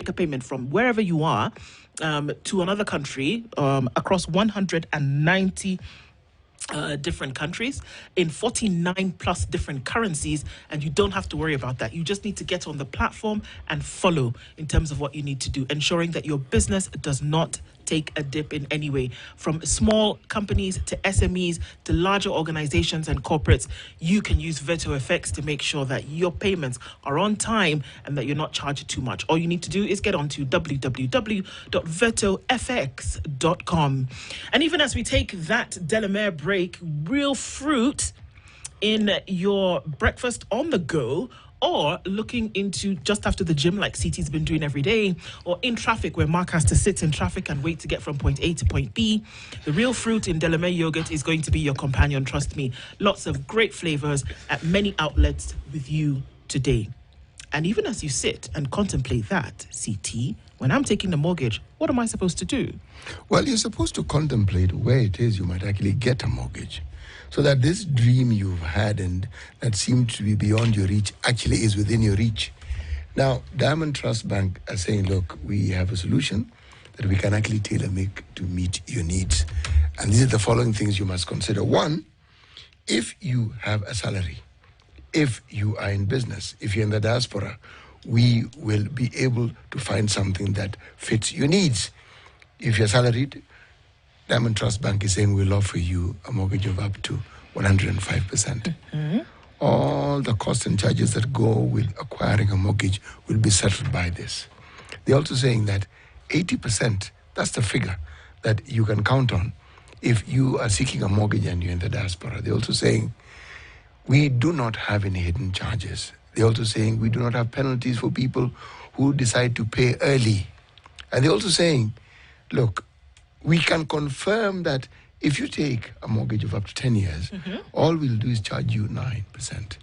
make a payment from wherever you are to another country across 190 different countries in 49 plus different currencies, and you don't have to worry about that. You just need to get on the platform and follow in terms of what you need to do, ensuring that your business does not take a dip in any way. From small companies to SMEs to larger organizations and corporates, you can use VetoFX to make sure that your payments are on time and that you're not charged too much. All you need to do is get onto www.vetofx.com. And even as we take that Delamere break, real fruit in your breakfast on the go, or looking into just after the gym like CT's been doing every day, or in traffic where Mark has to sit in traffic and wait to get from point A to point B, the real fruit in Delamere yogurt is going to be your companion, trust me. Lots of great flavors at many outlets with you today. And even as you sit and contemplate that, CT, when I'm taking the mortgage, what am I supposed to do? Well, you're supposed to contemplate where it is you might actually get a mortgage, so that this dream you've had and that seemed to be beyond your reach actually is within your reach. Now, Diamond Trust Bank are saying, look, we have a solution that we can actually tailor-make to meet your needs. And these are the following things you must consider. One, if you have a salary, if you are in business, if you're in the diaspora, we will be able to find something that fits your needs. If you're salaried, Diamond Trust Bank is saying we'll offer you a mortgage of up to 105%. Mm-hmm. All the costs and charges that go with acquiring a mortgage will be settled by this. They're also saying that 80%, that's the figure that you can count on if you are seeking a mortgage and you're in the diaspora. They're also saying we do not have any hidden charges. They're also saying we do not have penalties for people who decide to pay early. And they're also saying, look, we can confirm that if you take a mortgage of up to 10 years, all we'll do is charge you 9%.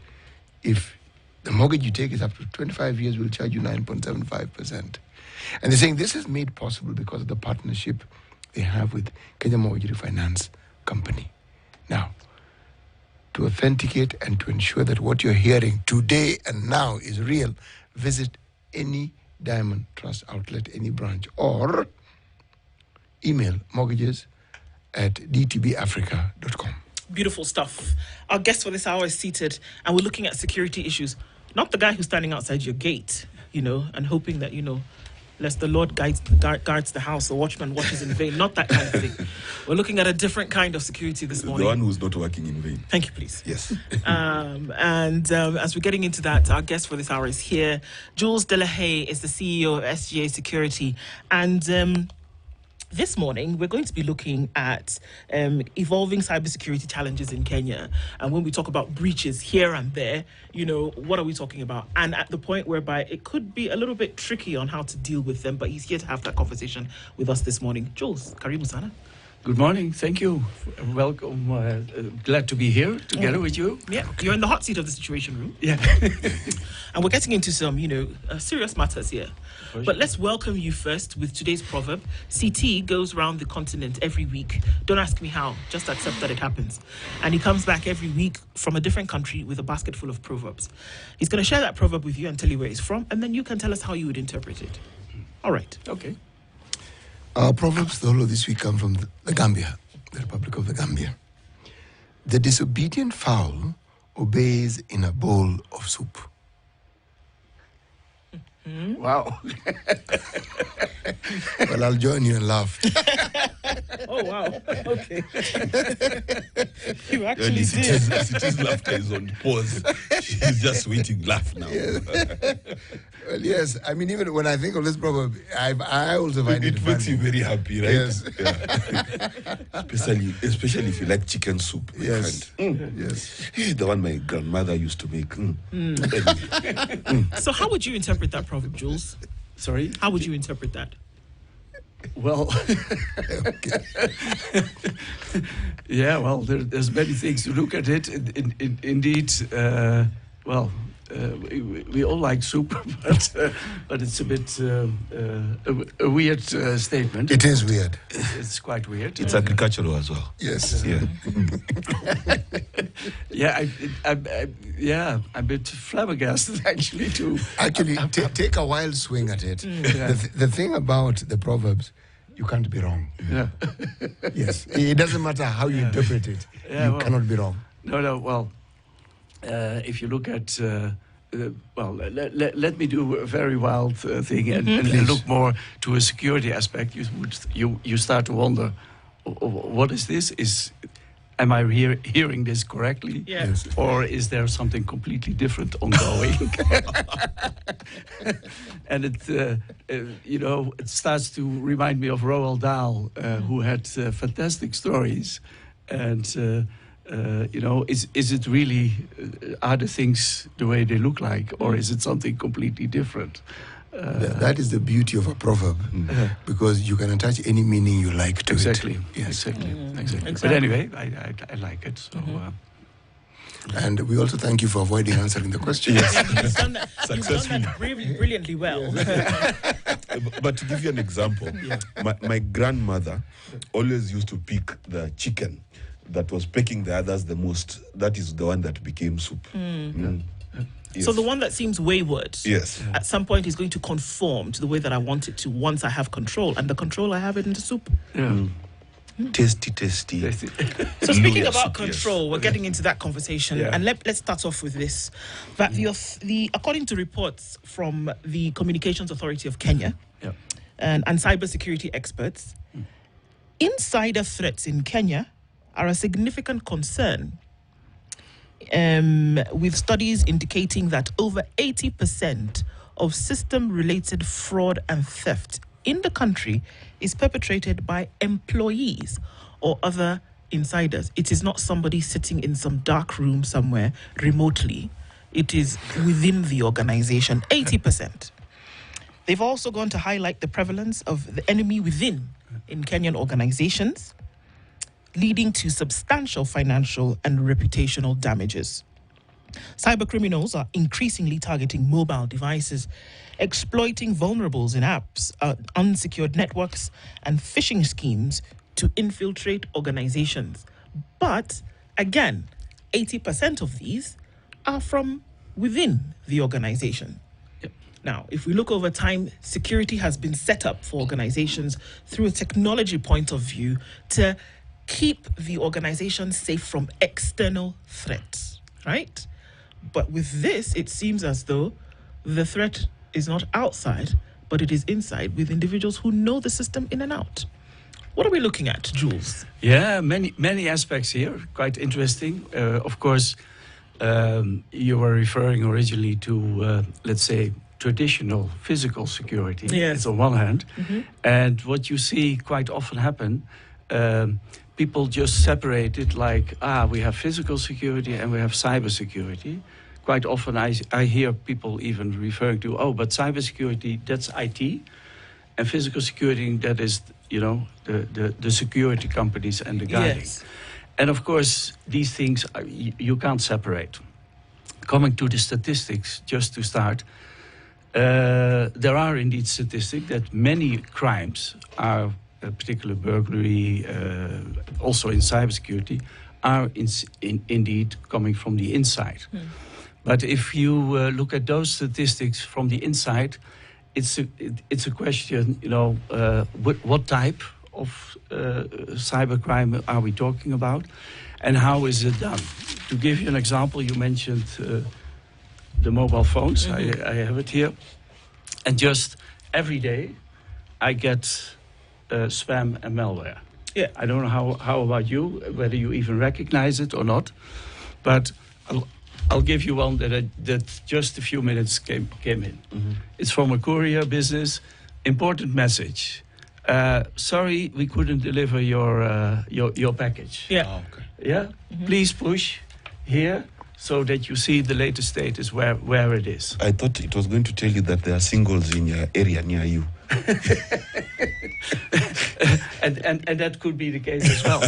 If the mortgage you take is up to 25 years, we'll charge you 9.75%. And they're saying this is made possible because of the partnership they have with Kenya Mortgage Refinance Company. Now, to authenticate and to ensure that what you're hearing today and now is real, visit any Diamond Trust outlet, any branch, or email mortgages@dtbafrica.com. Beautiful stuff. Our guest for this hour is seated, and we're looking at security issues. Not the guy who's standing outside your gate, and hoping that, lest the Lord guards the house, the watchman watches in vain. Not that kind of thing. We're looking at a different kind of security this morning. The one who's not working in vain. Thank you, please. Yes. As we're getting into that, our guest for this hour is here. Jules Delahaye is the CEO of SGA Security. And this morning, we're going to be looking at evolving cybersecurity challenges in Kenya. And when we talk about breaches here and there, what are we talking about? And at the point whereby it could be a little bit tricky on how to deal with them, but he's here to have that conversation with us this morning. Jules, karibu sana. Good morning. Thank you. Welcome. Glad to be here together with you. Yeah, you're in the hot seat of the Situation Room. Yeah. And we're getting into some, serious matters here. But let's welcome you first with today's proverb. CT goes around the continent every week. Don't ask me how, just accept that it happens. And he comes back every week from a different country with a basket full of proverbs. He's going to share that proverb with you and tell you where it's from, and then you can tell us how you would interpret it. All right. Okay. Our proverbs, the whole of this week, come from the Gambia, the Republic of the Gambia. The disobedient fowl obeys in a bowl of soup. Wow. Well, I'll join you and laugh. Oh, wow. Okay. You actually did. City's laughter is on pause. She's just waiting, laugh now. Yes. Well, yes. I mean, even when I think of this proverb, I also find it makes funny. you very happy, right? Yes. Yeah. especially if you like chicken soup. Yes. Yes. The one my grandmother used to make. So how would you interpret that proverb, Jules? Sorry? How would you interpret that? Well, yeah, well, there's many things to look at it. Indeed, we all like soup, but it's a bit a weird statement. It is weird. It's quite weird. It's agricultural as well. Yes. Yeah. I'm a bit flabbergasted actually too. Actually, take a wild swing at it. The thing about the Proverbs, you can't be wrong. Yeah. Yes. It doesn't matter how you interpret it. Yeah, You cannot be wrong. No. Well, if you look at, let me do a very wild thing and look more to a security aspect. You start to wonder, what is this? Am I hearing this correctly? Yes. Or is there something completely different ongoing? And it starts to remind me of Roald Dahl, who had fantastic stories. And, is it really, are the things the way they look like, or is it something completely different? That is the beauty of a proverb, because you can attach any meaning you like to Exactly. it. Yes. Exactly. Exactly. But anyway, I like it. So, And we also thank you for avoiding answering the question. You've done that Successfully. brilliantly well. But to give you an example, my grandmother always used to pick the chicken that was pecking the others the most. That is the one that became soup. Yes. So the one that seems wayward, Yes. at some point is going to conform to the way that I want it to once I have control. And the control I have it in the soup. Tasty. So speaking Yes, about yes. control, we're getting into that conversation. Yeah. And let's start off with this. That according to reports from the Communications Authority of Kenya and cybersecurity experts, insider threats in Kenya are a significant concern, with studies indicating that over 80% of system-related fraud and theft in the country is perpetrated by employees or other insiders. It is not somebody sitting in some dark room somewhere remotely. It is within the organization, 80%. They've also gone to highlight the prevalence of the enemy within in Kenyan organizations, leading to substantial financial and reputational damages. Cybercriminals are increasingly targeting mobile devices, exploiting vulnerables in apps, unsecured networks, and phishing schemes to infiltrate organizations. But again, 80% of these are from within the organization. Now, if we look over time, security has been set up for organizations through a technology point of view to keep the organization safe from external threats, right? But with this, it seems as though the threat is not outside, but it is inside with individuals who know the system in and out. What are we looking at, Jules? Yeah, many aspects here, quite interesting. Of course, you were referring originally to, let's say, traditional physical security. Yes. It's on one hand. And what you see quite often happen, people just separate it like, we have physical security and we have cybersecurity. Quite often I hear people even referring to, but cybersecurity, that's IT. And physical security, that is, the security companies and the guiding. Yes. And of course, these things, you can't separate. Coming to the statistics, just to start, there are indeed statistics that many crimes are, particular burglary, also in cybersecurity, are indeed coming from the inside. But if you look at those statistics from the inside, it's a question, what type of cybercrime are we talking about, and how is it done? To give you an example, you mentioned the mobile phones. I have it here, and just every day I get spam and malware. Yeah. I don't know how about you, whether you even recognize it or not, but I'll give you one that just a few minutes came in. It's from a courier business. Important message. Sorry, we couldn't deliver your package. Yeah. Oh, okay. Yeah. Please push here so that you see the latest status where it is. I thought it was going to tell you that there are singles in your area near you. and that could be the case as well.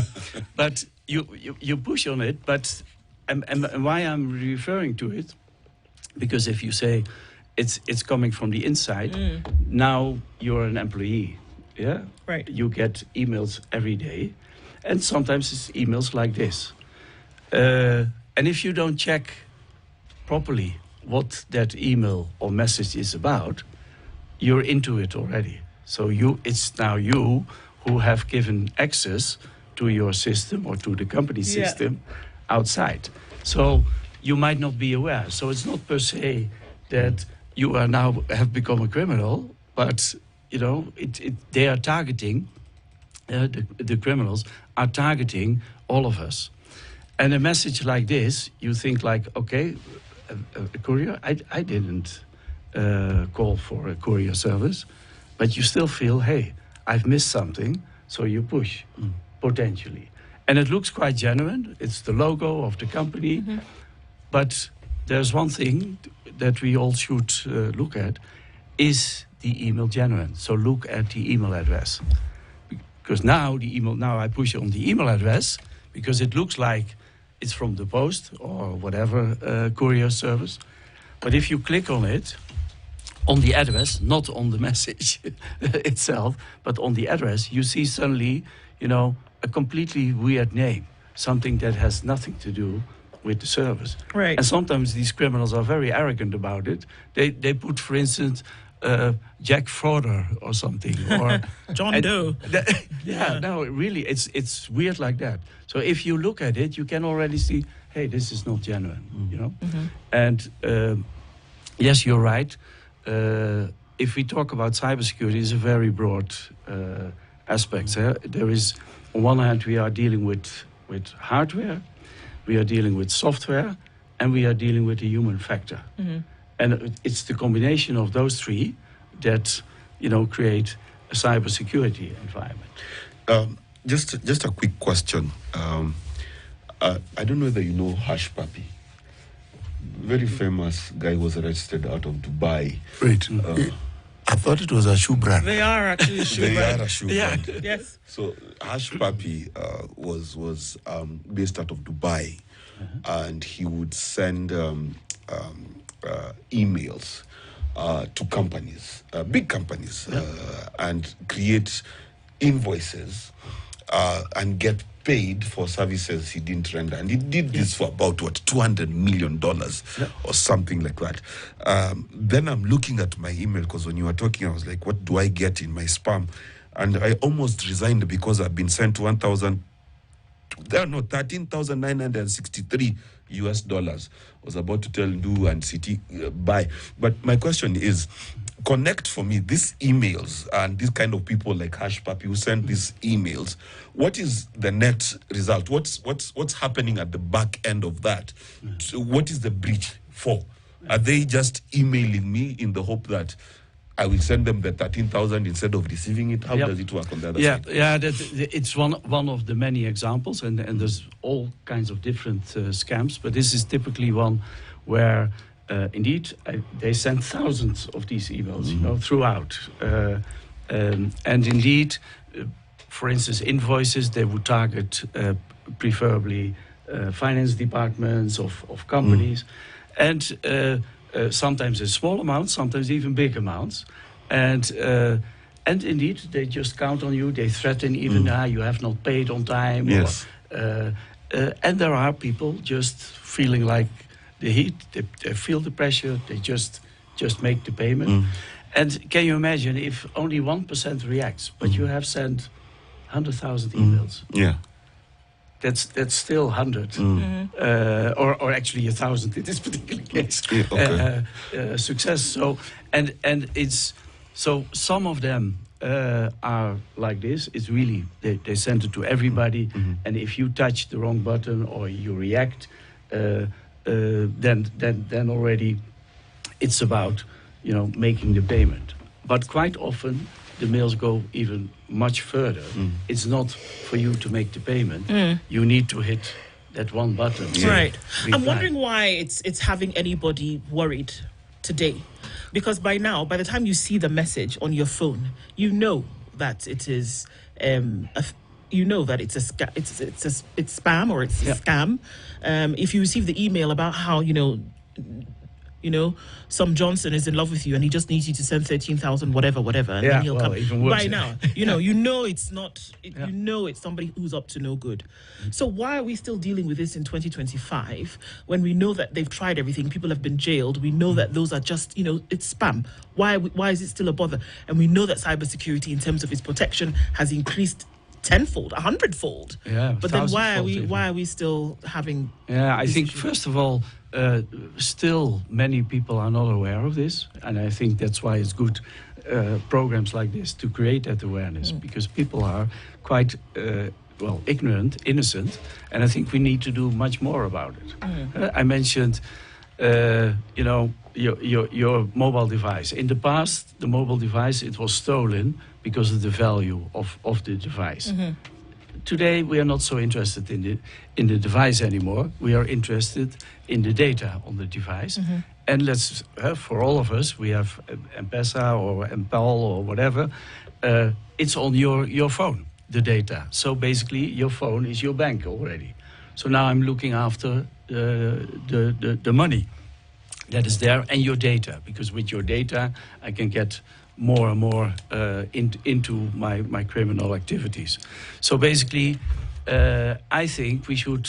But you push on it. But and why I'm referring to it Because if you say it's coming from the inside, now you're an employee. Yeah, Right. You get emails every day, and sometimes it's emails like this. And if you don't check properly what that email or message is about, you're into it already. So it's now you who have given access to your system or to the company system outside. So you might not be aware. So it's not per se that you are now have become a criminal, but they are targeting the criminals are targeting all of us. And a message like this, you think like, okay, a courier. I didn't call for a courier service, but you still feel, hey, I've missed something, so you push potentially, and it looks quite genuine. It's the logo of the company, but there's one thing that we all should look at: is the email genuine? So look at the email address, because now I push on the email address because it looks like it's from the post or whatever courier service. But if you click on it, on the address, not on the message itself, but on the address, you see suddenly, a completely weird name, something that has nothing to do with the service. Right. And sometimes these criminals are very arrogant about it. They put, for instance, Jack Frauder or something, or John Doe. No, really, it's weird like that. So if you look at it, you can already see, hey, this is not genuine, And yes, you're right. If we talk about cybersecurity, it's a very broad aspect. There is, on one hand, we are dealing with hardware, we are dealing with software, and we are dealing with the human factor. And it's the combination of those three that, create a cybersecurity environment. Just a quick question. I don't know whether you know Hush Puppy. Very famous guy was arrested out of Dubai. Wait, I thought it was a shoe brand. They are actually shoe They brand. are a shoe Yeah. brand. Yes. So Hush Puppy was based out of Dubai, and he would send emails to companies, big companies, and create invoices and get paid for services he didn't render. And he did this for about, $200 million or something like that. Then I'm looking at my email, because when you were talking, I was like, what do I get in my spam? And I almost resigned because I've been sent $13,963 US. Was about to tell Do and City buy. But my question is, connect for me these emails and these kind of people like Hush Puppy who send these emails. What is the net result? What's happening at the back end of that? So what is the breach for? Are they just emailing me in the hope that I will send them the 13,000 instead of receiving it? How does it work on the other side? It's one of the many examples, and there's all kinds of different scams. But this is typically one where, indeed, they send thousands of these emails, throughout. And indeed, for instance, invoices, they would target preferably finance departments of companies. And sometimes it's small amounts, sometimes even big amounts. And indeed, they just count on you. They threaten even, you have not paid on time. Yes. And there are people just feeling like the heat. They feel the pressure. They just make the payment. And can you imagine if only 1% reacts, but you have sent 100,000 emails? Yeah. That's still 100, or actually 1,000 in this particular case. Success. So and it's so some of them are like this. It's really they send it to everybody, and if you touch the wrong button or you react, then already it's about making the payment. But quite often the mails go even much further. It's not for you to make the payment. You need to hit that one button. Right. I'm wondering why it's having anybody worried today. Because by now, by the time you see the message on your phone, you know that it is it's spam or it's a scam. If you receive the email about how some Johnson is in love with you and he just needs you to send 13,000 whatever, and then he'll come even worse. by now. It's not. It's somebody who's up to no good. So why are we still dealing with this in 2025 when we know that they've tried everything? People have been jailed. We know that those are just it's spam. Why is it still a bother? And we know that cybersecurity, in terms of its protection, has increased tenfold, 100-fold. Yeah, but then why are we still having? Yeah, I think first of all, still many people are not aware of this, and I think that's why it's good programs like this to create that awareness, because people are quite ignorant, innocent, and I think we need to do much more about it. I mentioned, your mobile device. In the past, the mobile device, it was stolen because of the value of the device. Today, we are not so interested in the device anymore. We are interested in the data on the device. And let's, for all of us, we have M-Pesa or M-Pal or whatever. It's on your phone, the data. So basically, your phone is your bank already. So now I'm looking after the money that is there and your data, because with your data, I can get more and more into my criminal activities. So basically, I think we should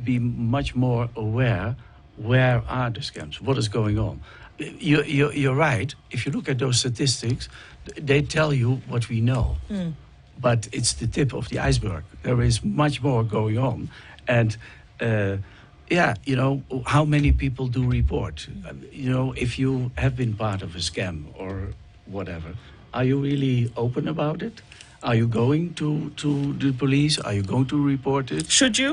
be much more aware where are the scams, what is going on. You're right. If you look at those statistics, they tell you what we know. But it's the tip of the iceberg. There is much more going on. And how many people do report? If you have been part of a scam or whatever, are you really open about it? Are you going to the police? Are you going to report it? Should you?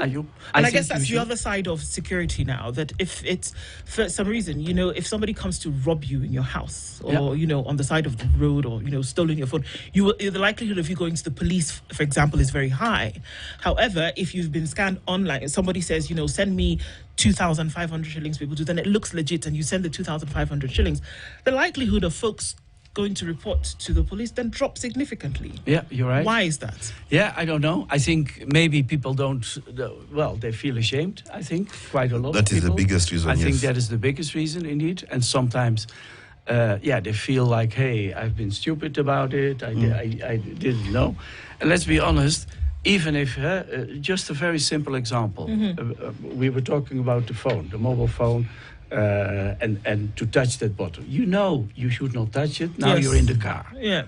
I guess that's the other should. side of security now, that if it's, for some reason, if somebody comes to rob you in your house or, on the side of the road or, stolen your phone, the likelihood of you going to the police, for example, is very high. However, if you've been scanned online, somebody says, send me 2,500 shillings, people do, then it looks legit and you send the 2,500 shillings, the likelihood of folks going to report to the police then drop significantly. Yeah, you're right. Why is that? Yeah, I don't know. I think maybe people don't, they feel ashamed, I think, quite a lot That of is people. the biggest reason, I think that is the biggest reason, indeed. And sometimes, they feel like, hey, I've been stupid about it, I didn't know. And let's be honest, even if, just a very simple example, we were talking about the phone, the mobile phone, and to touch that button. You should not touch it. Now you're in the car. Yeah?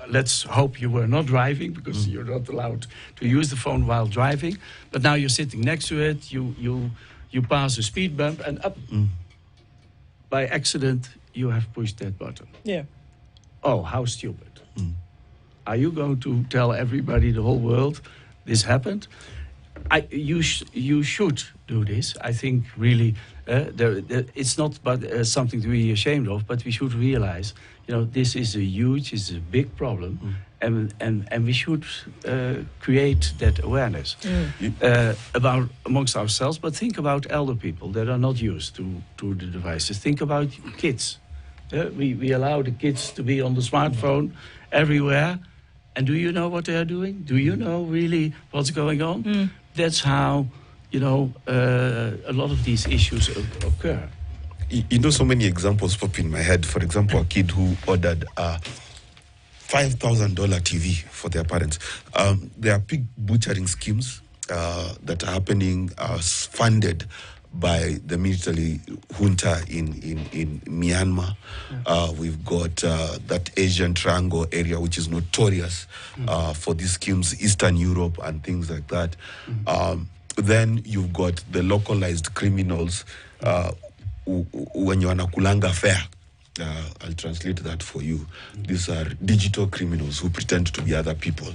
Let's hope you were not driving, because you're not allowed to use the phone while driving. But now you're sitting next to it, you pass a speed bump, and up. By accident, you have pushed that button. Yeah. Oh, how stupid. Are you going to tell everybody, the whole world, this happened? You should do this. I think really it's not something to be ashamed of, but we should realize, this is a big problem, and we should create that awareness about amongst ourselves. But think about elder people that are not used to the devices. Think about kids. We allow the kids to be on the smartphone everywhere. And do you know what they are doing? Do you know really what's going on? That's how, a lot of these issues occur. So many examples pop in my head. For example, a kid who ordered a $5,000 TV for their parents. There are pig butchering schemes that are happening, funded by the military junta in Myanmar. We've got that Asian Triangle area, which is notorious for these schemes, Eastern Europe and things like that. Then you've got the localized criminals, when you're anakulanga fair. I'll translate that for you. These are digital criminals who pretend to be other people.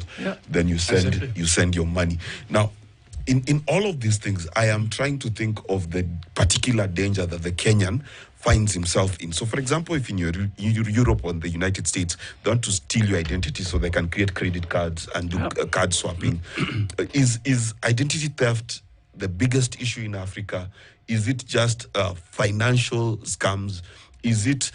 Then you send your money. Now, in all of these things, I am trying to think of the particular danger that the Kenyan finds himself in. So, for example, if in Europe or the United States, they want to steal your identity so they can create credit cards and do card swapping. Is identity theft the biggest issue in Africa? Is it just financial scams? Is it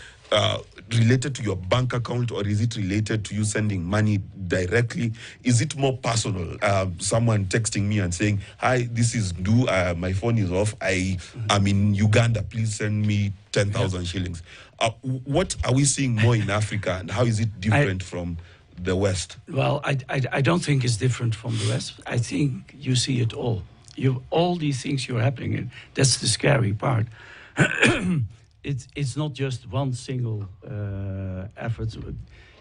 related to your bank account, or is it related to you sending money directly? Is it more personal? Someone texting me and saying, "Hi, this is due. My phone is off. I am in Uganda. Please send me 10,000 shillings." What are we seeing more in Africa, and how is it different from the West? Well, I don't think it's different from the West. I think you see it all. All these things you're happening in. That's the scary part. It's not just one single effort.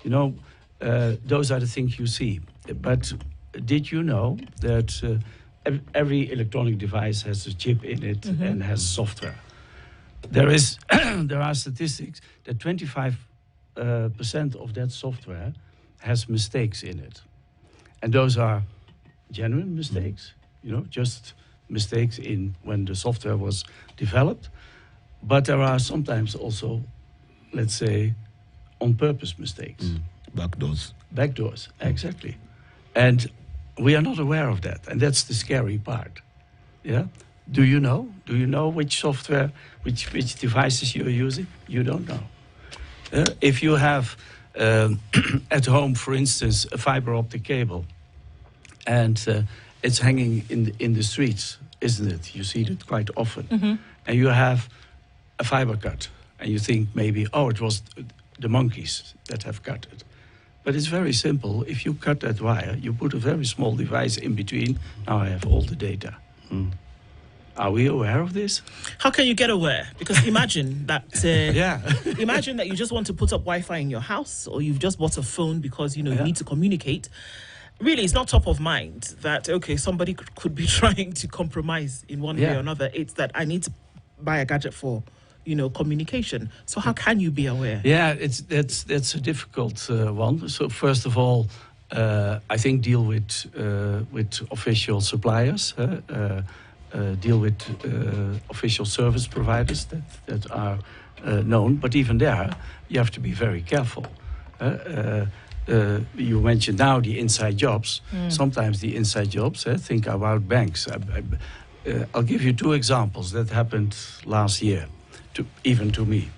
You know, those are the things you see. But did you know that every electronic device has a chip in it and has software? There are statistics that 25% of that software has mistakes in it, and those are genuine mistakes. You know, just mistakes in when the software was developed. But there are sometimes also, let's say, on-purpose mistakes. Backdoors. Backdoors, exactly. And we are not aware of that, and that's the scary part. Yeah. Do you know? Do you know which software, which devices you're using? You don't know. If you have at home, for instance, a fiber optic cable, and it's hanging in the streets, isn't it? You see it quite often. And you have a fiber cut, and you think maybe, oh, it was the monkeys that have cut it. But it's very simple. If you cut that wire, you put a very small device in between. Now I have all the data. Are we aware of this? How can you get aware? Because imagine that. Imagine that you just want to put up Wi-Fi in your house, or you've just bought a phone because you need to communicate. Really, it's not top of mind that somebody could be trying to compromise in one way or another. It's that I need to buy a gadget for communication. So how can you be aware? Yeah, that's a difficult one. So first of all, I think deal with official suppliers. Deal with official service providers that are known. But even there, you have to be very careful. You mentioned now the inside jobs. Sometimes the inside jobs, think about banks. I'll give you two examples that happened last year, even to me.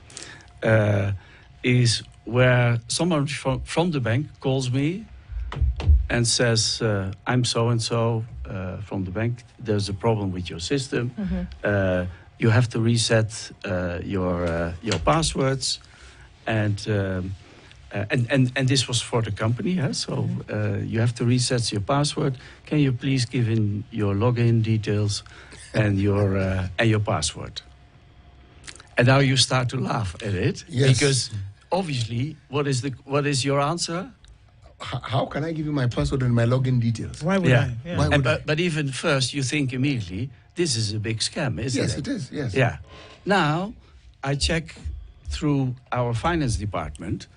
Is where someone from the bank calls me and says, I'm so-and-so from the bank. There's a problem with your system. You have to reset your passwords. And this was for the company. So you have to reset your password. Can you please give in your login details and your password? And now you start to laugh at it. Yes. Because obviously, what is your answer? How can I give you my password and my login details? Why would I? Yeah. Why would I? But even first, you think immediately, this is a big scam, isn't it? Yes, it is, yes. Yeah. Now, I check through our finance department.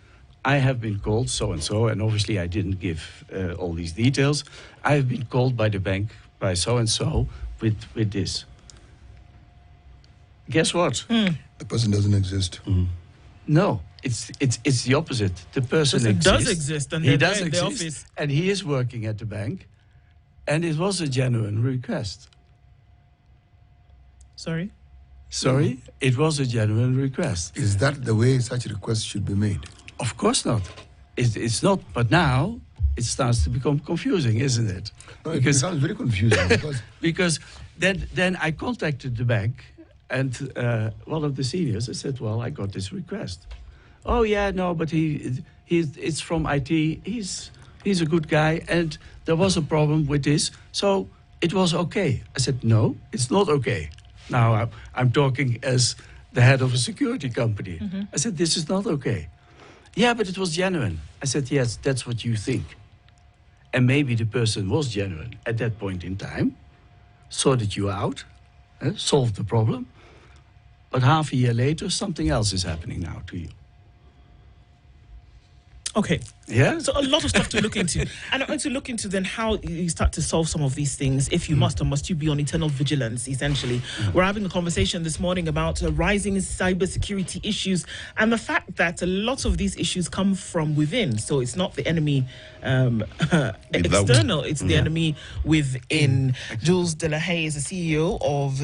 I have been called so-and-so, and obviously I didn't give all these details. I have been called by the bank, by so-and-so, with this. Guess what? The person doesn't exist. No. It's the opposite. The person does exist, and he they're does there in the exist, office. and he is working at the bank, and it was a genuine request. Sorry? It was a genuine request. Is that the way such requests should be made? Of course not. It's not. But now it starts to become confusing, isn't it? No, it sounds very confusing because then I contacted the bank, and one of the seniors, I said, "Well, I got this request." Oh yeah, no, but it's from IT. He's a good guy, and there was a problem with this, so it was okay. I said, no, it's not okay. Now I'm talking as the head of a security company. I said, this is not okay. Yeah, but it was genuine. I said, yes, that's what you think. And maybe the person was genuine at that point in time, sorted you out, solved the problem, but half a year later, something else is happening now to you. Okay. Yeah. So a lot of stuff to look into. And I'm going to look into then how you start to solve some of these things, if you must, or must you be on eternal vigilance, essentially. We're having a conversation this morning about rising cybersecurity issues and the fact that a lot of these issues come from within. So it's not the enemy external, it's the enemy within. Jules Delahaye is the CEO of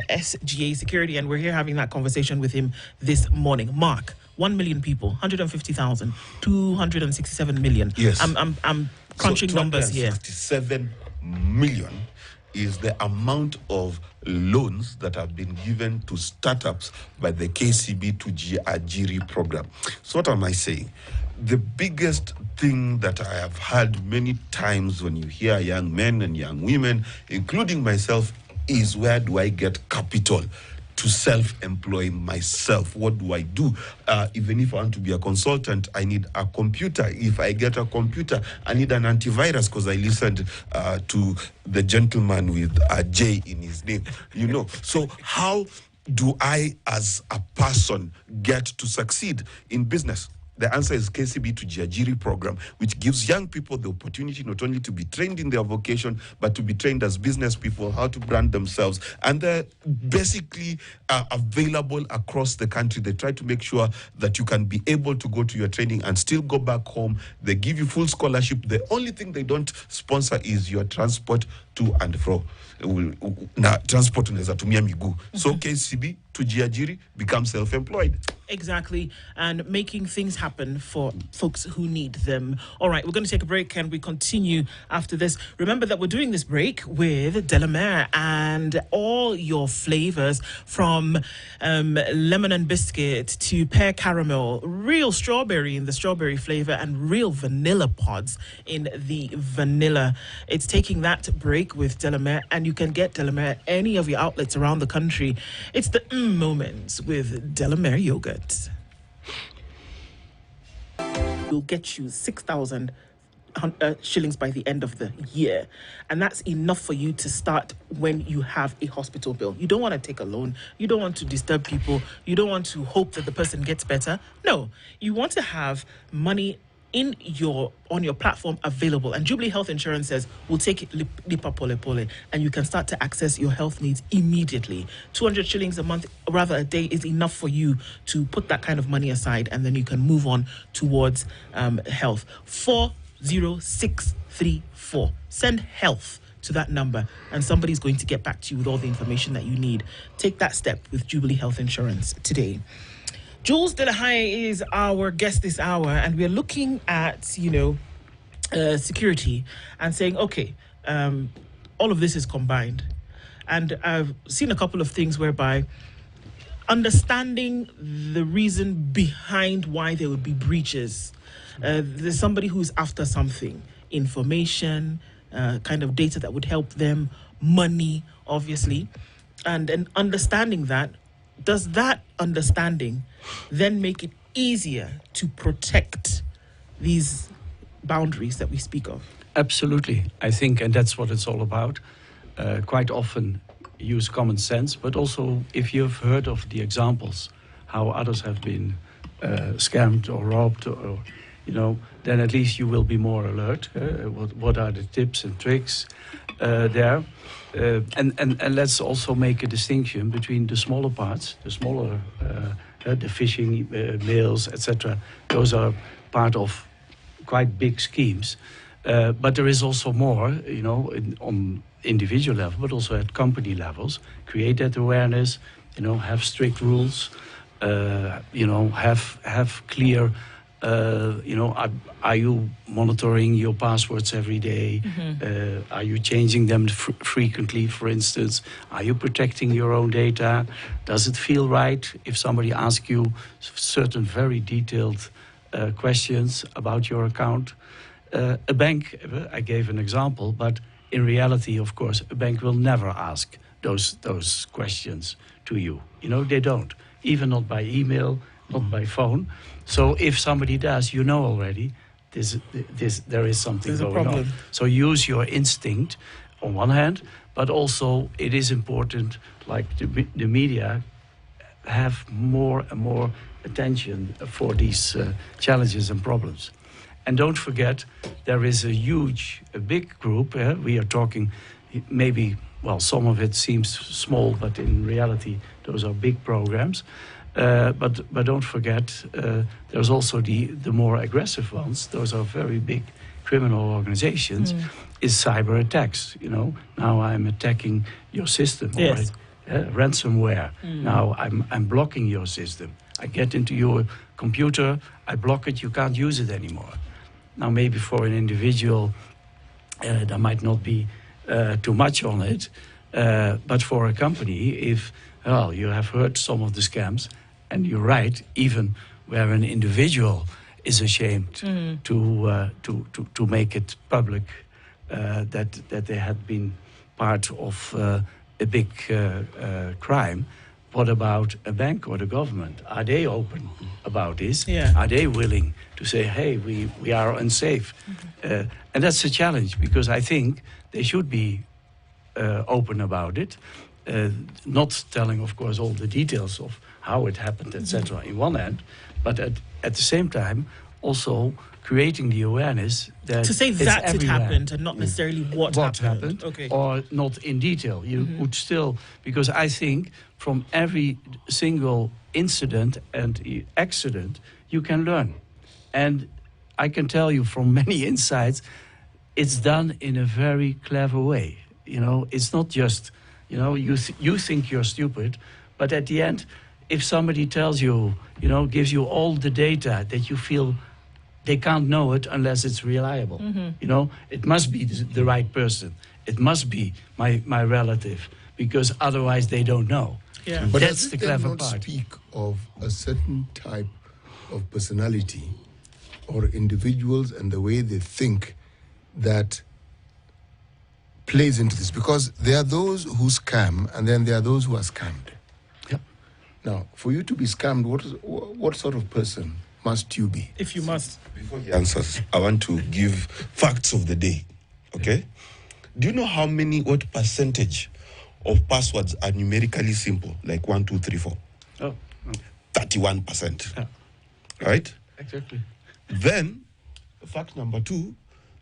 SGA Security, and we're here having that conversation with him this morning. Mark, 1 million people, 150,000, 267 million. Yes. I'm crunching numbers here. 267 million is the amount of loans that have been given to startups by the KCB to Ajiri program. So what am I saying? The biggest thing that I have heard many times when you hear young men and young women, including myself, is where do I get capital to self-employ myself? What do I do? Even if I want to be a consultant, I need a computer. If I get a computer, I need an antivirus because I listened to the gentleman with a J in his name. So how do I, as a person, get to succeed in business? The answer is KCB to Jiajiri program, which gives young people the opportunity not only to be trained in their vocation, but to be trained as business people, how to brand themselves. And they're basically available across the country. They try to make sure that you can be able to go to your training and still go back home. They give you full scholarship. The only thing they don't sponsor is your transport to and fro. Na transport unaweza tumia miguu. So KCB to Jiajiri become self-employed. Exactly, and making things happen for folks who need them. All right, we're going to take a break and we continue after this. Remember that we're doing this break with Delamere and all your flavors from lemon and biscuit to pear caramel, real strawberry in the strawberry flavor, and real vanilla pods in the vanilla. It's taking that break with Delamere, and you can get Delamere at any of your outlets around the country. It's the moments with Delamere yogurt. Will get you 6,000 shillings by the end of the year, and that's enough for you to start when you have a hospital bill. You don't want to take a loan, you don't want to disturb people, you don't want to hope that the person gets better. No, you want to have money on your platform available, and Jubilee Health Insurance says we'll take it lipa pole pole, and you can start to access your health needs immediately. 200 shillings a month, or rather a day, is enough for you to put that kind of money aside, and then you can move on towards health. 40634. Send health to that number, and somebody's going to get back to you with all the information that you need. Take that step with Jubilee Health Insurance today. Jules Delahai is our guest this hour, and we're looking at, security and saying, okay, all of this is combined. And I've seen a couple of things whereby understanding the reason behind why there would be breaches. There's somebody who's after something, information, kind of data that would help them, money, obviously. And then understanding that, does that understanding then make it easier to protect these boundaries that we speak of? Absolutely. I think, and that's what it's all about. Quite often use common sense, but also if you've heard of the examples, how others have been scammed or robbed, or then at least you will be more alert. What are the tips and tricks there? And let's also make a distinction between the smaller parts, the smaller, the phishing mails, etc. Those are part of quite big schemes. But there is also more, on individual level, but also at company levels. Create that awareness, have strict rules, have clear. Are you monitoring your passwords every day? Mm-hmm. Are you changing them frequently, for instance? Are you protecting your own data? Does it feel right if somebody asks you certain very detailed questions about your account? A bank, I gave an example, but in reality, of course, a bank will never ask those questions to you. They don't, even not by email, not by phone. So if somebody does, already there is something going on. So use your instinct on one hand, but also it is important, like the media, have more and more attention for these challenges and problems. And don't forget, there is a big group. We are talking maybe, some of it seems small, but in reality, those are big programs. But don't forget, there's also the more aggressive ones. Those are very big criminal organizations. Is cyber attacks? Now I'm attacking your system. Yes. ransomware. Now I'm blocking your system. I get into your computer, I block it, you can't use it anymore. Now maybe for an individual, there might not be too much on it, but for a company, if you have heard some of the scams, and you're right, even where an individual is ashamed to make it public that they had been part of a big crime. What about a bank or the government? Are they open about this? Yeah. Are they willing to say, hey, we are unsafe? And that's a challenge, because I think they should be open about it, not telling, of course, all the details of how it happened, etc. in one end, but at the same time also creating the awareness that To say it's that it everywhere. happened and not necessarily what happened. Okay. Or not in detail. You would still, because I think from every single incident and accident, you can learn. And I can tell you from many insights, it's done in a very clever way. You know, it's not just, you think you're stupid, but at the end, if somebody tells you, gives you all the data that you feel they can't know it unless it's reliable. It must be the right person. It must be my relative, because otherwise they don't know. Yeah. But That's does the it clever not part. speak of a certain type of personality or individuals and the way they think that plays into this? Because there are those who scam, and then there are those who are scammed. Yep. Now, for you to be scammed, what sort of person must you be? If you must. Before he answers, I want to give facts of the day. Okay? Do you know what percentage of passwords are numerically simple, like 1, 2, 3, 4? Oh, 31%. Yeah. Right? exactly. Then, fact number 2,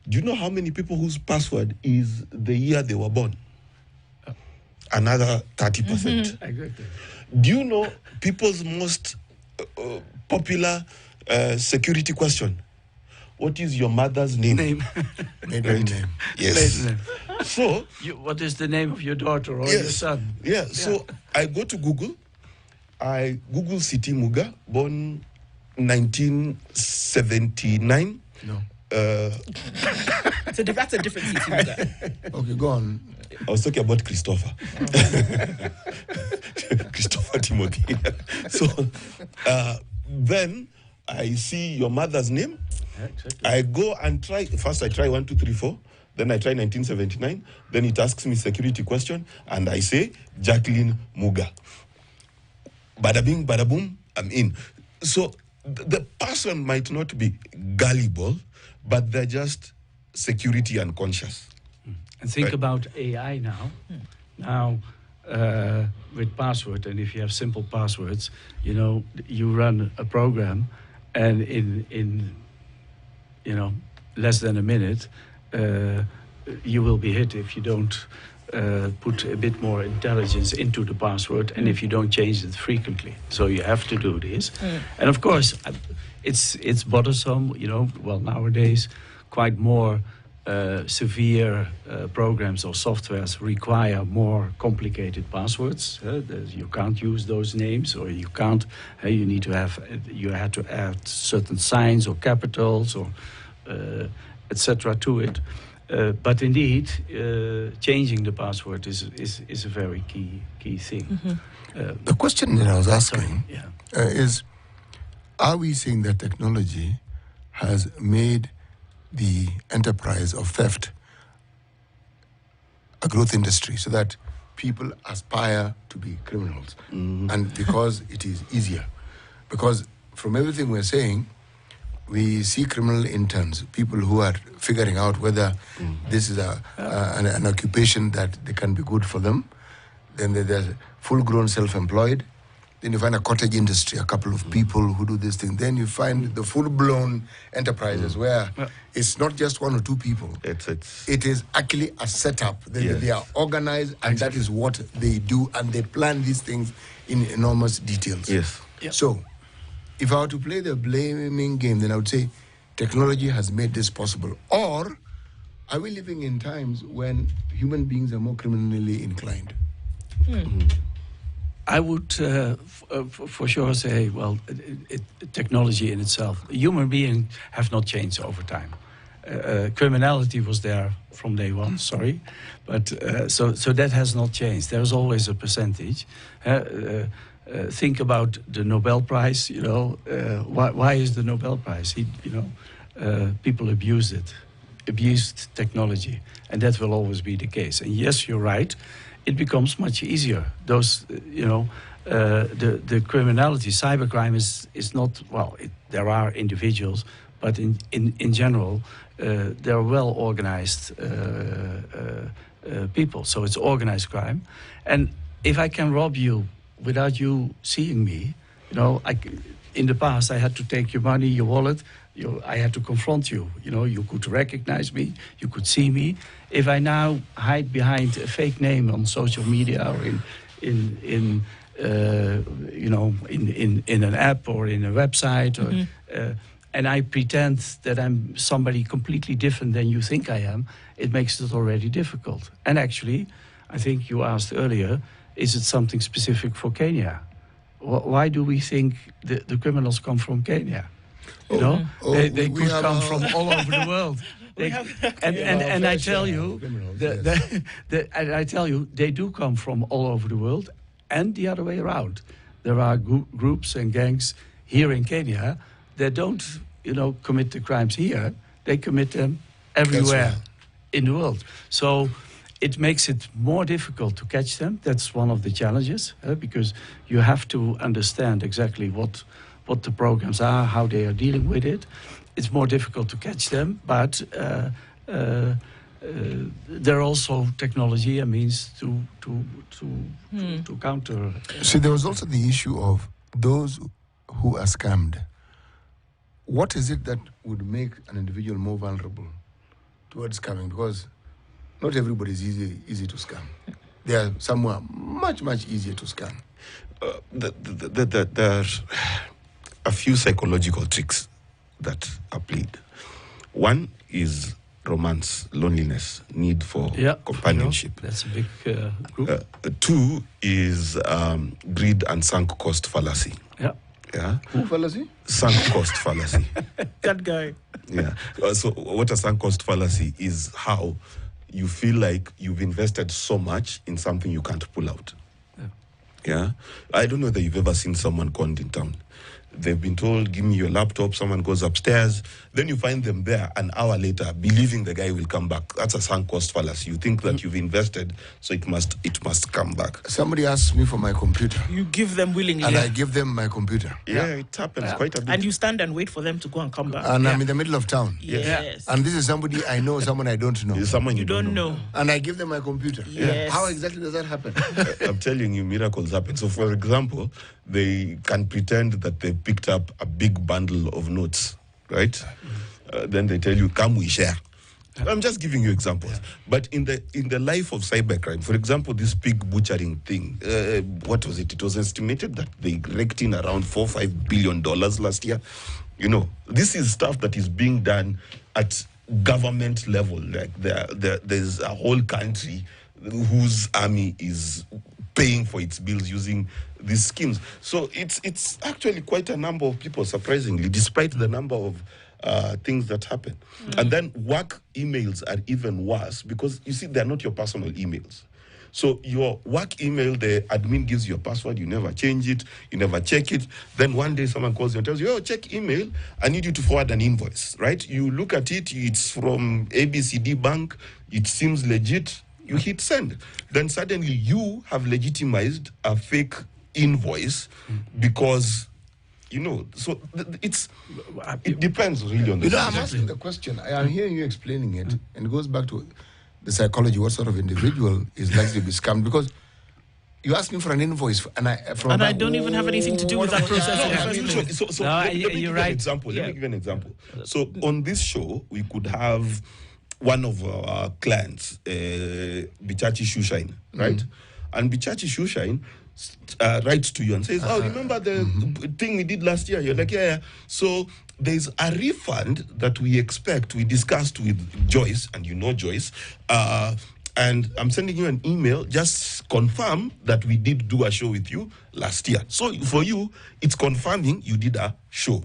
do you know how many people whose password is the year they were born? Another 30%. Exactly. Do you know people's most popular security question? What is your mother's name? Maiden name. Yes. Maiden name. So, What is the name of your daughter or your son? yeah. So I go to Google. I Google City Muga, born 1979. No. So that's a different city with that. Okay, go on. I was talking about Christopher. Christopher Timothy. So then I see your mother's name. Exactly. I go and try. First I try 1, 2, 3, 4. Then I try 1979. Then it asks me security question. And I say Jacqueline Muga. Bada bing, bada boom, I'm in. So the person might not be gullible, but they're just security unconscious. And think Right. about AI now. Now, with password, and if you have simple passwords, you run a program, and in less than a minute, you will be hit if you don't put a bit more intelligence into the password, and if you don't change it frequently. So you have to do this. And of course, it's bothersome. Well, nowadays, quite more severe programs or softwares require more complicated passwords. You can't use those names, or you can't. You had to add certain signs or capitals or etc. to it. But indeed, changing the password is a very key thing. The question that I was asking Yeah. is, are we saying that technology has made the enterprise of theft a growth industry so that people aspire to be criminals? And because it is easier. Because from everything we're saying, we see criminal interns, people who are figuring out whether this is an occupation that they can be good for them. Then there's full-grown self-employed. Then you find a cottage industry, a couple of people who do this thing. Then you find the full-blown enterprises where it's not just 1 or 2 people. It is actually a setup. They are organized, and that is what they do, and they plan these things in enormous details. Yes. Yep. So, if I were to play the blaming game, then I would say technology has made this possible. Or are we living in times when human beings are more criminally inclined? I would for sure say, well, technology in itself, human beings have not changed over time. Criminality was there from day one, sorry, but so that has not changed. There's always a percentage. Think about the Nobel Prize. Why is the Nobel Prize? People abused technology, and that will always be the case. And yes, you're right. It becomes much easier. Those, the criminality, cybercrime is not, well, there are individuals, but in general, they're well-organized people. So it's organized crime. And if I can rob you without you seeing me, in the past, I had to take your money, your wallet, I had to confront you. You could recognize me, you could see me. If I now hide behind a fake name on social media or in an app or in a website, or, and I pretend that I'm somebody completely different than you think I am, it makes it already difficult. And actually, I think you asked earlier, is it something specific for Kenya? Why do we think the criminals come from Kenya? They could come from all over the world. And I tell you, they do come from all over the world, and the other way around. There are groups and gangs here in Kenya that don't, commit the crimes here. They commit them everywhere in the world. So it makes it more difficult to catch them. That's one of the challenges, because you have to understand exactly what the programs are, how they are dealing with it. It's more difficult to catch them, but there are also technology and means to counter. See, there was also the issue of those who are scammed. What is it that would make an individual more vulnerable towards scamming? Because not everybody is easy to scam. There are some who are much, much easier to scam. There are a few psychological tricks that are played. One is romance, loneliness, need for companionship. That's a big group. Two is greed and sunk cost fallacy. Yeah. Who fallacy? Sunk cost fallacy. That guy. Yeah. So what a sunk cost fallacy is how you feel like you've invested so much in something you can't pull out. Yeah. I don't know that you've ever seen someone conned in town. They've been told, give me your laptop, someone goes upstairs, then you find them there an hour later, believing the guy will come back. That's a sunk cost fallacy. You think that you've invested, so it must come back. Somebody asks me for my computer. You give them willingly. And I give them my computer. Yeah, it happens quite a bit. And you stand and wait for them to go and come back. And I'm in the middle of town. Yes. And this is somebody I know, someone I don't know. It's someone You don't know. And I give them my computer. Yes. How exactly does that happen? I'm telling you, miracles happen. So, for example, they can pretend that they picked up a big bundle of notes, right? Then they tell you, come we share. I'm just giving you examples. But in the life of cybercrime, for example, this pig butchering thing, what was it? It was estimated that they raked in around $4-5 billion last year. This is stuff that is being done at government level. Like there's a whole country whose army is paying for its bills using these schemes. So it's actually quite a number of people, surprisingly, despite the number of things that happen. And then work emails are even worse because, you see, they're not your personal emails. So your work email, the admin gives you a password, you never change it, you never check it. Then one day someone calls you and tells you, oh, check email, I need you to forward an invoice, right? You look at it, it's from ABCD Bank, it seems legit, you hit send. Then suddenly you have legitimized a fake invoice because, so it depends really on the I'm asking the question. I am hearing you explaining it, and it goes back to the psychology, what sort of individual is likely to be scammed, because you asked me for an invoice, and I don't even have anything to do with that process. Let me give you an example. Let me give you an example. So on this show, we could have one of our clients, Bichachi Shoeshine, right? And Bichachi Shoeshine writes to you and says, oh, remember the thing we did last year? You're like, yeah. So there's a refund that we expect. We discussed with Joyce, and Joyce, and I'm sending you an email, just confirm that we did do a show with you last year. So for you, it's confirming you did a show.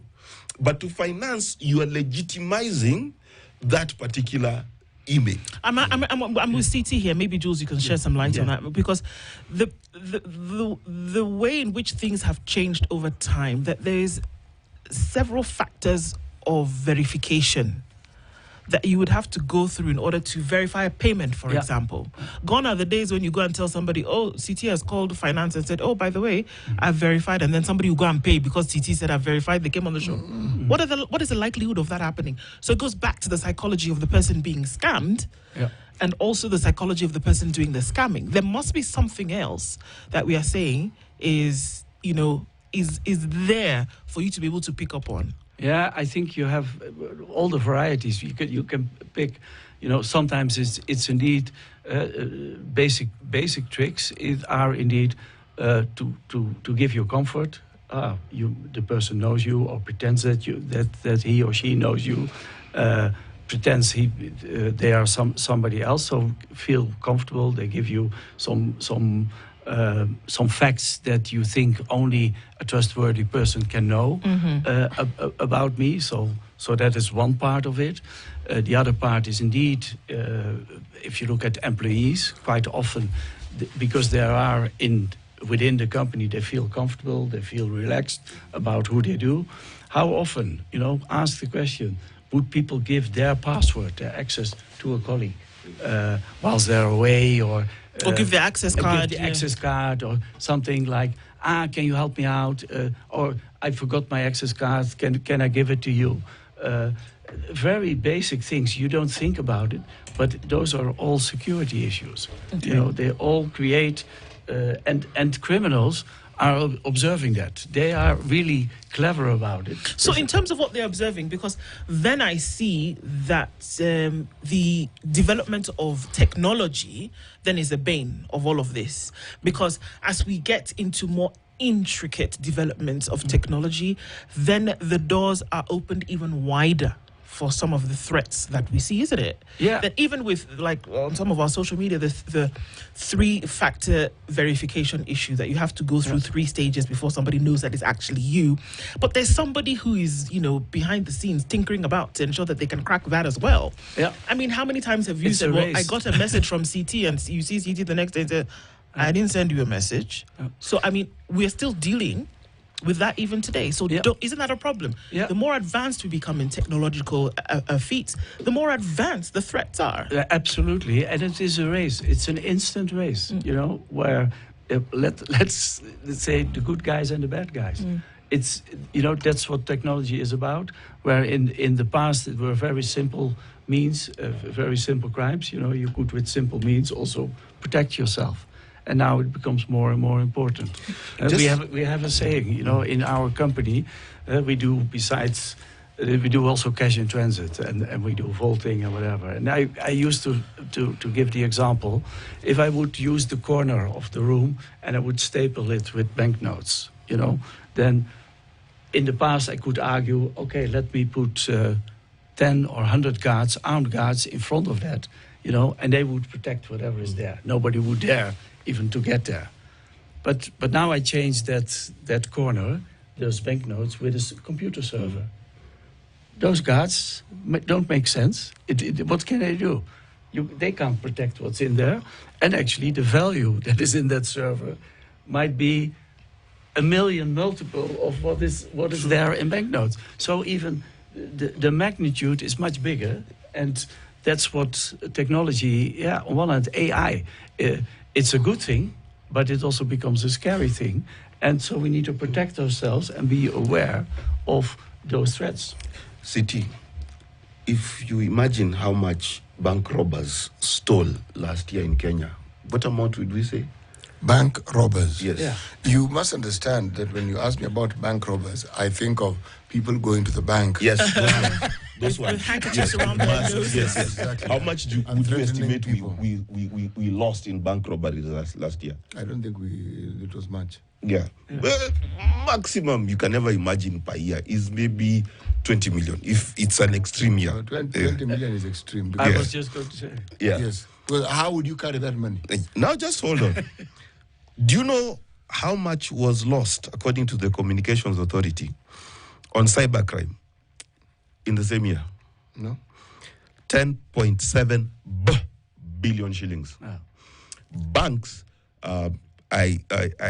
But to finance, you are legitimizing that particular email. I'm with CT here. Maybe Jules, you can shed some light on that, because the way in which things have changed over time, that there is several factors of verification that you would have to go through in order to verify a payment, for example. Gone are the days when you go and tell somebody, oh, CT has called finance and said, oh, by the way, I've verified, and then somebody will go and pay because CT said I've verified, they came on the show. What is the likelihood of that happening? So it goes back to the psychology of the person being scammed, and also the psychology of the person doing the scamming. There must be something else that we are saying is there for you to be able to pick up on. Yeah, I think you have all the varieties you can pick. Sometimes it's indeed basic tricks. It are indeed to give you comfort. The person knows you, or pretends that he or she knows you. Pretends they are somebody else. So feel comfortable. They give you some facts that you think only a trustworthy person can know about me. So that is one part of it. The other part is indeed, if you look at employees, quite often, because there are within the company, they feel comfortable, they feel relaxed about who they do. How often, ask the question, would people give their password, their access to a colleague whilst they're away, or give the access card. Give the access card, or something like, can you help me out? Or I forgot my access card. Can I give it to you? Very basic things. You don't think about it, but those are all security issues. Okay. They all create, and criminals are observing that. They are really clever about it. So in terms of what they're observing, because then I see that the development of technology then is a bane of all of this. Because as we get into more intricate developments of technology, then the doors are opened even wider for some of the threats that we see, isn't it? Yeah. That even with, like, on some of our social media, the three-factor verification issue, that you have to go through 3 stages before somebody knows that it's actually you. But there's somebody who is, behind the scenes tinkering about to ensure that they can crack that as well. Yeah. I mean, how many times have you said, well, I got a message from CT, and you see CT the next day and say, I didn't send you a message. So, I mean, we're still dealing with that even today. So isn't that a problem? Yeah. The more advanced we become in technological feats, the more advanced the threats are. Absolutely, and it is a race. It's an instant race, where let's say the good guys and the bad guys. It's that's what technology is about. Where in the past it were very simple means, very simple crimes. You could with simple means also protect yourself. And now it becomes more and more important. We have a saying, in our company, we do also cash in transit, and we do vaulting and whatever. And I used to give the example, if I would use the corner of the room and I would staple it with banknotes, then in the past I could argue, okay, let me put 10 or 100 guards, armed guards, in front of that, and they would protect whatever is there. Nobody would dare even to get there. But now I changed that corner, those banknotes, with a computer server. Those guards don't make sense. What can they do? They can't protect what's in there. And actually the value that is in that server might be 1 million multiple of what is there in banknotes. So even the magnitude is much bigger, and that's what technology, on one hand, AI, it's a good thing, but it also becomes a scary thing. And so we need to protect ourselves and be aware of those threats. CT, if you imagine how much bank robbers stole last year in Kenya, what amount would we say? Bank robbers. Yes. Yeah. You must understand that when you ask me about bank robbers, I think of people going to the bank. Yes, those ones. With handkerchiefs around their noses. Yes. Exactly. How much would you threatening estimate people. we lost in bank robberies last year? I don't think it was much. Yeah. Well, maximum you can ever imagine per year is maybe 20 million, if it's an extreme year. 20 million is extreme. I because- was just going to say. Yeah. Yes. Well, how would you carry that money? Now just hold on. Do you know how much was lost, according to the Communications Authority, on cybercrime in the same year? No. 10.7 billion shillings. Ah. Banks, I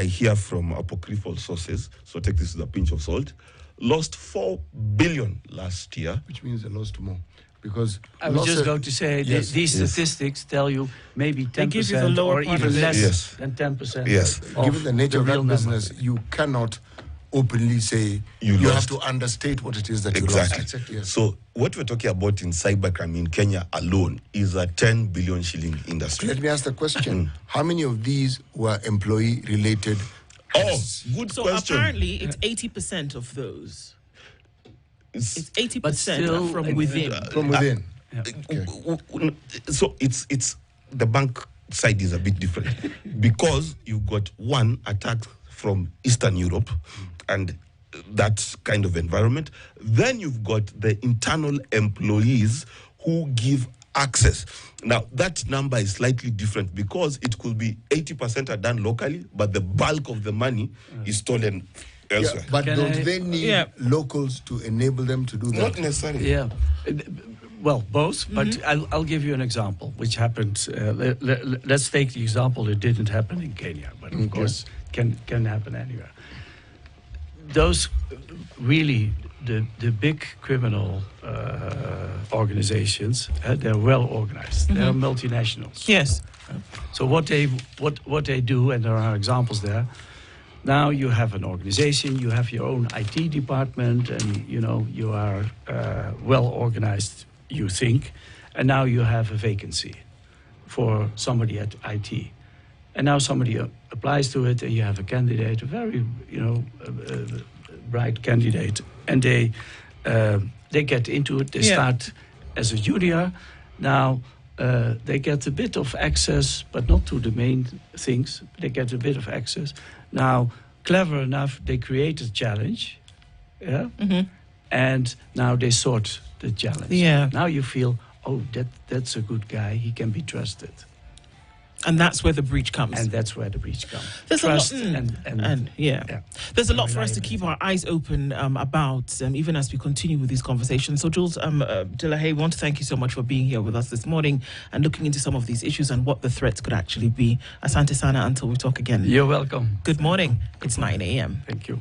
hear from apocryphal sources, so take this with a pinch of salt, lost 4 billion last year. Which means they lost more. Because I was just going to say, Yes. these statistics tell you maybe They give you the 10% lower or part even of it. less Yes. than 10%. Yes. given the nature of that real number. business, you cannot openly say You you have lost. to understate what it is that Exactly. you lost. Yes. So what we're talking about in cybercrime in Kenya alone is a 10 billion shilling industry. Let me ask the question. How many of these were employee-related? Oh, good So question. apparently, it's 80% of those. It's 80% But still, from within. From within. Okay. So it's the bank side is a bit different because you've got one attack from Eastern Europe and that kind of environment. Then you've got the internal employees who give access. Now, that number is slightly different because it could be 80% are done locally, but the bulk of the money is stolen elsewhere. But Can don't I- they need locals to enable them to do that? Not necessarily. Yeah. Well, both, but I'll give you an example, which happened. Let's take the example that didn't happen in Kenya, but of course can happen anywhere. Those really, the big criminal organizations, they're well organized. They're multinationals. Yes. So what they do, and there are examples there. Now you have an organization, you have your own IT department, and you are well organized, you think, and now you have a vacancy for somebody at IT, and now somebody applies to it, and you have a candidate, a very bright candidate, and they get into it. They start as a junior. Now they get a bit of access, but not to the main things. They get a bit of access. Now, clever enough, they create a challenge, and now they sort the challenge. Yeah. Now you feel, oh, that's a good guy. He can be trusted, And that's where the breach comes. and that's where the breach comes. There's Trust a lot, and There's a lot for us to keep our eyes open about, even as we continue with these conversations. So, Jules Delahaye, we want to thank you so much for being here with us this morning and looking into some of these issues and what the threats could actually be. Asante sana until we talk again. You're welcome. Good morning. It's 9 a.m. Thank you.